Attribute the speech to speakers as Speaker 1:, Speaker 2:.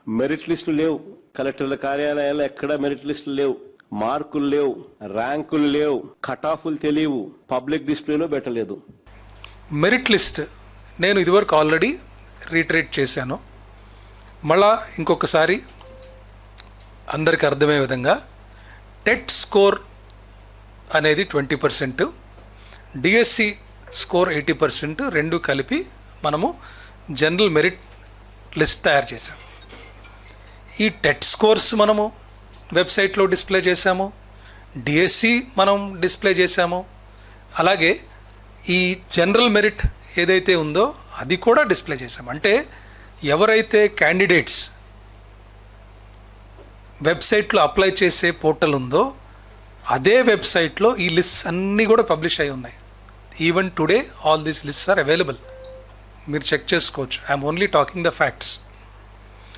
Speaker 1: Merit లిస్టులు లేవు, కలెక్టర్ల కార్యాలయాల్లో ఎక్కడ మెరిట్ లిస్టులు లేవు, మార్కులు లేవు, ర్యాంకులు లేవు, కట్ ఆఫ్లు తెలియవు, పబ్లిక్ డిస్ప్లేలో పెట్టలేదు.
Speaker 2: మెరిట్ లిస్ట్ నేను ఇదివరకు ఆల్రెడీ రీట్రేట్ చేశాను. మళ్ళా ఇంకొకసారి అందరికి అర్థమయ్యే విధంగా టెట్ స్కోర్ అనేది 20%, డిఎస్సి స్కోర్ 80%, రెండు కలిపి మనము జనరల్ మెరిట్ లిస్ట్ తయారు చేశాం. ఈ టెట్ స్కోర్స్ మనము వెబ్సైట్లో డిస్ప్లే చేశాము, డిఎస్సి మనం డిస్ప్లే చేశాము, అలాగే ఈ జనరల్ మెరిట్ ఏదైతే ఉందో అది కూడా డిస్ప్లే చేశాము. అంటే ఎవరైతే క్యాండిడేట్స్ వెబ్సైట్లో అప్లై చేసే పోర్టల్ ఉందో అదే వెబ్సైట్లో ఈ లిస్ట్స్ అన్నీ కూడా పబ్లిష్ అయి ఉన్నాయి. Even today all these lists are available. మీరు చెక్ చేసుకోవచ్చు. I'm only talking the facts.